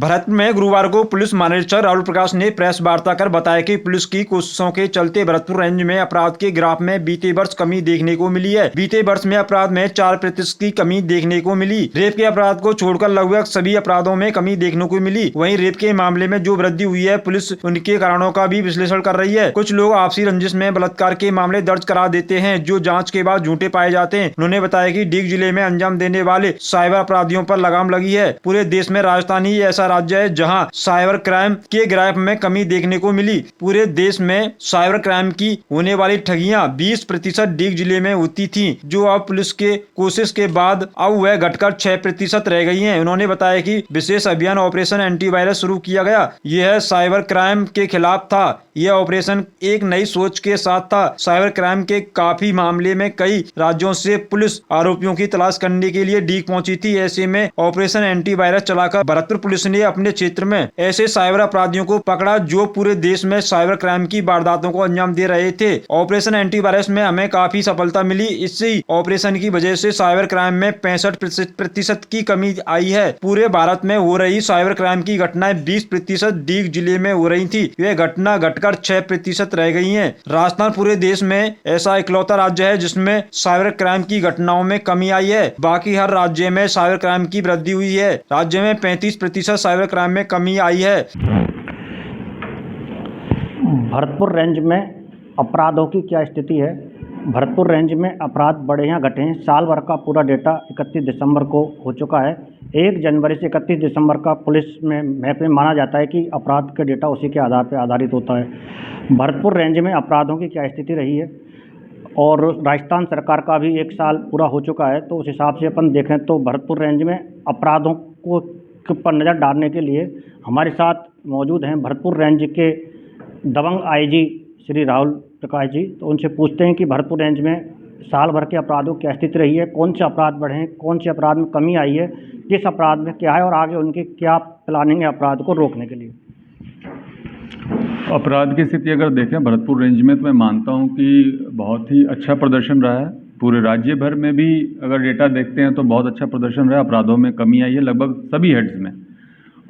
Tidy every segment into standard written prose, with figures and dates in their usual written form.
भरतपुर में गुरुवार को पुलिस महानिरीक्षक राहुल प्रकाश ने प्रेस वार्ता कर बताया कि पुलिस की कोशिशों के चलते भरतपुर रेंज में अपराध के ग्राफ में बीते वर्ष कमी देखने को मिली है। बीते वर्ष में अपराध में 4% की कमी देखने को मिली। रेप के अपराध को छोड़कर लगभग सभी अपराधों में कमी देखने को मिली। वहीं रेप के मामले में जो वृद्धि हुई है, पुलिस उनके कारणों का भी विश्लेषण कर रही है। कुछ लोग आपसी रंजिश में बलात्कार के मामले दर्ज करा देते हैं, जो जाँच के बाद झूठे पाए जाते हैं। उन्होंने बताया कि डीग जिले में अंजाम देने वाले साइबर अपराधियों पर लगाम लगी है। पूरे देश में राजस्थान ही ऐसा राज्य है जहां साइबर क्राइम के ग्राफ में कमी देखने को मिली। पूरे देश में साइबर क्राइम की होने वाली ठगियां 20% डीग जिले में होती थी, जो अब पुलिस के कोशिश के बाद अब वह घटकर 6% रह गई हैं। उन्होंने बताया कि विशेष अभियान ऑपरेशन एंटीवायरस शुरू किया गया। यह साइबर क्राइम के खिलाफ था। यह ऑपरेशन एक नई सोच के साथ था। साइबर क्राइम के काफी मामले में कई राज्यों से पुलिस आरोपियों की तलाश करने के लिए डीग पहुंची थी। ऐसे में ऑपरेशन एंटीवायरस चलाकर भरतपुर पुलिस ने अपने क्षेत्र में ऐसे साइबर अपराधियों को पकड़ा जो पूरे देश में साइबर क्राइम की वारदातों को अंजाम दे रहे थे। ऑपरेशन एंटीवायरस में हमें काफी सफलता मिली। इसी ऑपरेशन की वजह से साइबर क्राइम में 65% की कमी आई है। पूरे भारत में हो रही साइबर क्राइम की घटनाएं 20% डीग जिले में हो रही थी। यह घटना घटकर 6% रह गई है। राजस्थान पूरे देश में ऐसा इकलौता राज्य है जिसमें साइबर क्राइम की घटनाओं में कमी आई है। बाकी हर राज्य में साइबर क्राइम की वृद्धि हुई है। राज्य में 35% साइबर क्राइम में कमी आई है। भरतपुर रेंज में अपराधों की क्या स्थिति है? भरतपुर रेंज में अपराध बढ़े या घटे हैं? साल भर का पूरा डेटा 31 दिसंबर को हो चुका है। 1 जनवरी से 31 दिसंबर का पुलिस में मैप में माना जाता है कि अपराध के डेटा उसी के आधार पर आधारित होता है। भरतपुर रेंज में अपराधों की क्या स्थिति रही है, और राजस्थान सरकार का भी 1 साल पूरा हो चुका है, तो उस हिसाब से अपन देखें तो भरतपुर रेंज में अपराधों को पर नज़र डालने के लिए हमारे साथ मौजूद हैं भरतपुर रेंज के दबंग आईजी श्री राहुल प्रकाश जी। तो उनसे पूछते हैं कि भरतपुर रेंज में साल भर के अपराधों की स्थिति रही है, कौन से अपराध बढ़े हैं, कौन से अपराध में कमी आई है, किस अपराध में क्या है, और आगे उनकी क्या प्लानिंग है अपराध को रोकने के लिए। अपराध की स्थिति अगर देखें भरतपुर रेंज में, तो मैं मानता हूं कि बहुत ही अच्छा प्रदर्शन रहा है। पूरे राज्य भर में भी अगर डेटा देखते हैं तो बहुत अच्छा प्रदर्शन रहा है। अपराधों में कमी आई है लगभग सभी हेड्स में।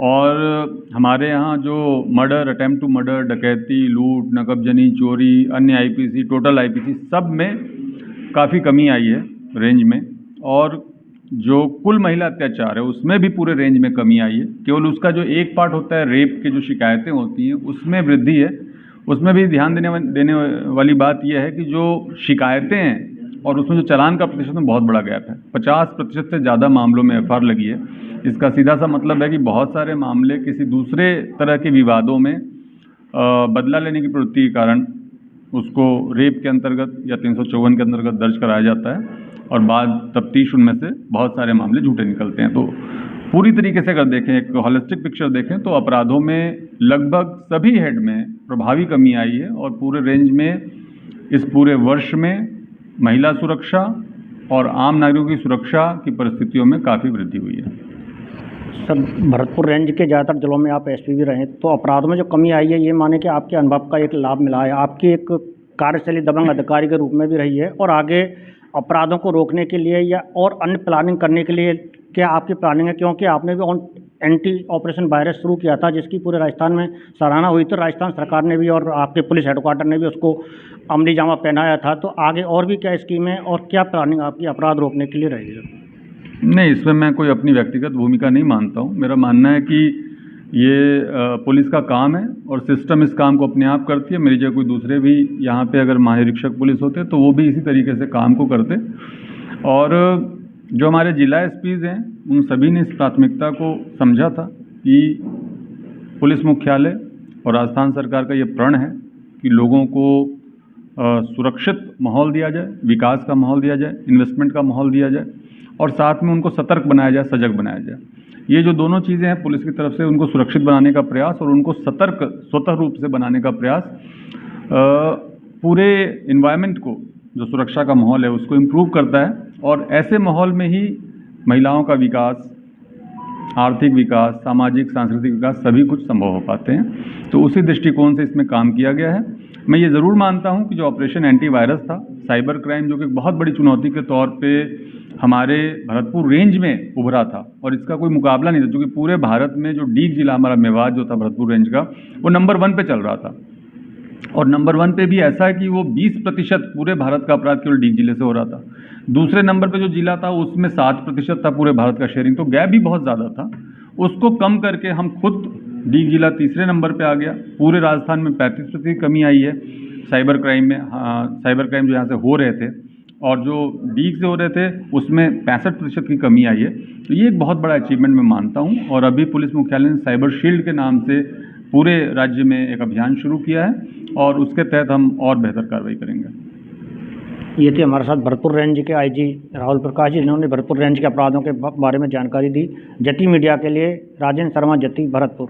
और हमारे यहाँ जो मर्डर, अटेम्प्ट टू मर्डर, डकैती, लूट, नकबजनी, चोरी, अन्य आईपीसी, टोटल आईपीसी, सब में काफ़ी कमी आई है रेंज में। और जो कुल महिला अत्याचार है उसमें भी पूरे रेंज में कमी आई है। केवल उसका जो एक पार्ट होता है, रेप की जो शिकायतें होती हैं, उसमें वृद्धि है। उसमें भी ध्यान देने वाली बात यह है कि जो शिकायतें हैं और उसमें जो चालान का प्रतिशत में बहुत बड़ा गैप है। 50% से ज़्यादा मामलों में एफआईआर लगी है। इसका सीधा सा मतलब है कि बहुत सारे मामले किसी दूसरे तरह के विवादों में बदला लेने की प्रवृत्ति के कारण उसको रेप के अंतर्गत या 354 के अंतर्गत दर्ज कराया जाता है, और बाद तफ्तीश उनमें से बहुत सारे मामले झूठे निकलते हैं। तो पूरी तरीके से अगर देखें, एक होलिस्टिक पिक्चर देखें, तो अपराधों में लगभग सभी हेड में प्रभावी कमी आई है। और पूरे रेंज में इस पूरे वर्ष में महिला सुरक्षा और आम नागरिकों की सुरक्षा की परिस्थितियों में काफ़ी वृद्धि हुई है। सर, भरतपुर रेंज के ज़्यादातर जिलों में आप एसपी भी रहे, तो अपराधों में जो कमी आई है, ये माने कि आपके अनुभव का एक लाभ मिला है, आपकी एक कार्यशैली दबंग अधिकारी के रूप में भी रही है, और आगे अपराधों को रोकने के लिए या और अन्य प्लानिंग करने के लिए क्या आपकी प्लानिंग है? क्योंकि आपने भी एंटी ऑपरेशन वायरस शुरू किया था, जिसकी पूरे राजस्थान में सराहना हुई, तो राजस्थान सरकार ने भी और आपके पुलिस हेडक्वार्टर ने भी उसको अमली जामा पहनाया था। तो आगे और भी क्या स्कीमें और क्या प्लानिंग आपकी अपराध रोकने के लिए रही है? नहीं, इसमें मैं कोई अपनी व्यक्तिगत भूमिका नहीं मानता हूँ। मेरा मानना है कि ये पुलिस का काम है और सिस्टम इस काम को अपने आप करती है। मेरी जगह कोई दूसरे भी यहाँ पे अगर महानिरीक्षक पुलिस होते तो वो भी इसी तरीके से काम को करते। और जो हमारे जिला एसपीज़ हैं उन सभी ने इस प्राथमिकता को समझा था कि पुलिस मुख्यालय और राजस्थान सरकार का ये प्रण है कि लोगों को सुरक्षित माहौल दिया जाए, विकास का माहौल दिया जाए, इन्वेस्टमेंट का माहौल दिया जाए, और साथ में उनको सतर्क बनाया जाए, सजग बनाया जाए। ये जो दोनों चीज़ें हैं पुलिस की तरफ से, उनको सुरक्षित बनाने का प्रयास और उनको सतर्क स्वतः रूप से बनाने का प्रयास पूरे इन्वायरमेंट को, जो सुरक्षा का माहौल है, उसको इम्प्रूव करता है। और ऐसे माहौल में ही महिलाओं का विकास, आर्थिक विकास, सामाजिक सांस्कृतिक विकास सभी कुछ संभव हो पाते हैं। तो उसी दृष्टिकोण से इसमें काम किया गया है। मैं ये ज़रूर मानता हूँ कि जो ऑपरेशन एंटीवायरस था, साइबर क्राइम जो कि बहुत बड़ी चुनौती के तौर पे हमारे भरतपुर रेंज में उभरा था और इसका कोई मुकाबला नहीं था, क्योंकि पूरे भारत में जो डीग जिला हमारा मेवात जो था भरतपुर रेंज का, वो नंबर 1 पे चल रहा था। और नंबर 1 पे भी ऐसा है कि वो 20% पूरे भारत का अपराध केवल डीग जिले से हो रहा था। दूसरे नंबर पे जो जिला था उसमें 7% था पूरे भारत का शेयरिंग, तो गैप भी बहुत ज़्यादा था। उसको कम करके हम खुद डीग जिला तीसरे नंबर पे आ गया। पूरे राजस्थान में 35% की कमी आई है साइबर क्राइम में। साइबर क्राइम जो यहाँ से हो रहे थे और जो डीग से हो रहे थे उसमें 65% की कमी आई है। तो ये एक बहुत बड़ा अचीवमेंट मैं मानता हूँ। और अभी पुलिस मुख्यालय ने साइबर शील्ड के नाम से पूरे राज्य में एक अभियान शुरू किया है और उसके तहत हम और बेहतर कार्रवाई करेंगे। ये थे हमारे साथ भरतपुर रेंज के आईजी राहुल प्रकाश जी, जिन्होंने भरतपुर रेंज के अपराधों के बारे में जानकारी दी। जती मीडिया के लिए राजेंद्र शर्मा, जती, भरतपुर।